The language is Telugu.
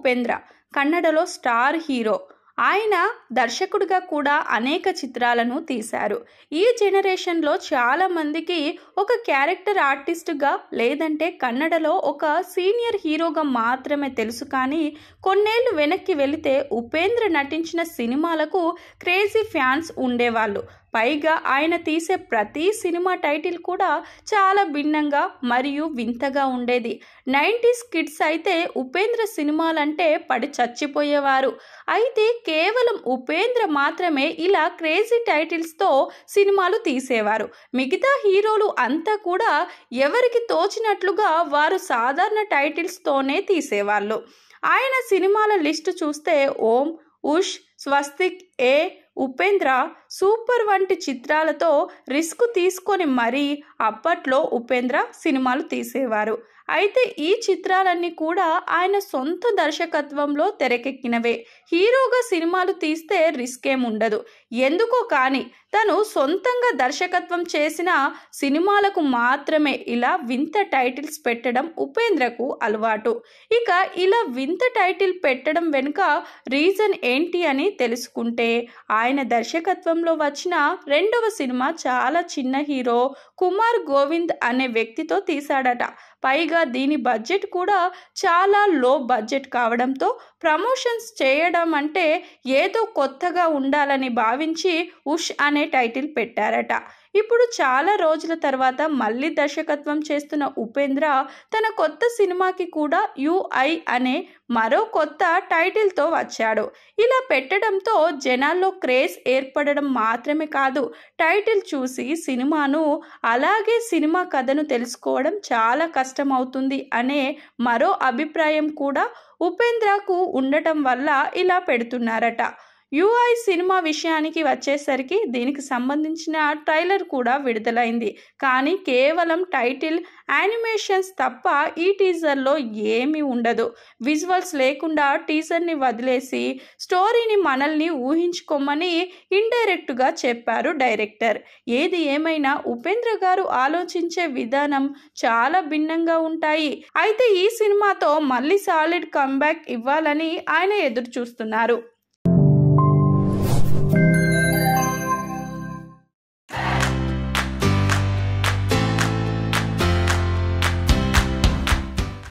ఉపేంద్ర కన్నడలో స్టార్ హీరో. ఆయన దర్శకుడిగా కూడా అనేక చిత్రాలను తీశారు. ఈ జనరేషన్లో చాలా మందికి ఒక క్యారెక్టర్ ఆర్టిస్ట్గా లేదంటే కన్నడలో ఒక సీనియర్ హీరోగా మాత్రమే తెలుసు. కానీ కొన్నేళ్ళు వెనక్కి వెళితే ఉపేంద్ర నటించిన సినిమాలకు క్రేజీ ఫ్యాన్స్ ఉండేవాళ్ళు. పైగా ఆయన తీసే ప్రతి సినిమా టైటిల్ కూడా చాలా భిన్నంగా మరియు వింతగా ఉండేది. 90s కిడ్స్ అయితే ఉపేంద్ర సినిమాలంటే పడి చచ్చిపోయేవారు. అయితే కేవలం ఉపేంద్ర మాత్రమే ఇలా క్రేజీ టైటిల్స్తో సినిమాలు తీసేవారు. మిగతా హీరోలు అంతా కూడా ఎవరికి తోచినట్లుగా వారు సాధారణ టైటిల్స్తోనే తీసేవాళ్ళు. ఆయన సినిమాల లిస్టు చూస్తే ఓం, ఉష్, స్వస్తిక్, ఏ, ఉపేంద్ర, సూపర్ వంటి చిత్రాలతో రిస్క్ తీసుకొని మరీ అప్పట్లో ఉపేంద్ర సినిమాలు తీసేవారు. అయితే ఈ చిత్రాలన్నీ కూడా ఆయన సొంత దర్శకత్వంలో తెరకెక్కినవే. హీరోగా సినిమాలు తీస్తే రిస్క్ ఏముండదు. ఎందుకో కానీ తను సొంతంగా దర్శకత్వం చేసిన సినిమాలకు మాత్రమే ఇలా వింత టైటిల్స్ పెట్టడం ఉపేంద్రకు అలవాటు. ఇక ఇలా వింత టైటిల్ పెట్టడం వెనుక రీజన్ ఏంటి అని తెలుసుకుంటే, ఆయన దర్శకత్వంలో వచ్చిన రెండవ సినిమా చాలా చిన్న హీరో కుమార్ గోవింద్ అనే వ్యక్తితో తీశాడట. పైగా దీని బడ్జెట్ కూడా చాలా లో బడ్జెట్ కావడంతో ప్రమోషన్స్ చేయడం అంటే ఏదో కొత్తగా ఉండాలని భావించి ఉష్ అనే టైటిల్ పెట్టారట. ఇప్పుడు చాలా రోజుల తర్వాత మళ్ళీ దర్శకత్వం చేస్తున్న ఉపేంద్ర తన కొత్త సినిమాకి కూడా యుఐ అనే మరో కొత్త టైటిల్తో వచ్చాడు. ఇలా పెట్టడంతో జనాల్లో క్రేజ్ ఏర్పడడం మాత్రమే కాదు, టైటిల్ చూసి సినిమాను అలాగే సినిమా కథను తెలుసుకోవడం చాలా కష్టమవుతుంది అనే మరో అభిప్రాయం కూడా ఉపేంద్రకు ఉండటం వల్ల ఇలా పెడుతున్నారట. యుఐ సినిమా విషయానికి వచ్చేసరికి దీనికి సంబంధించిన ట్రైలర్ కూడా విడుదలైంది. కానీ కేవలం టైటిల్, యానిమేషన్స్ తప్ప ఈ టీజర్లో ఏమీ ఉండదు. విజువల్స్ లేకుండా టీజర్ని వదిలేసి స్టోరీని మనల్ని ఊహించుకోమని ఇండైరెక్ట్గా చెప్పారు డైరెక్టర్. ఏది ఏమైనా ఉపేంద్ర గారు ఆలోచించే విధానం చాలా భిన్నంగా ఉంటాయి. అయితే ఈ సినిమాతో మళ్ళీ సాలిడ్ కమ్బ్యాక్ ఇవ్వాలని ఆయన ఎదురు చూస్తున్నారు.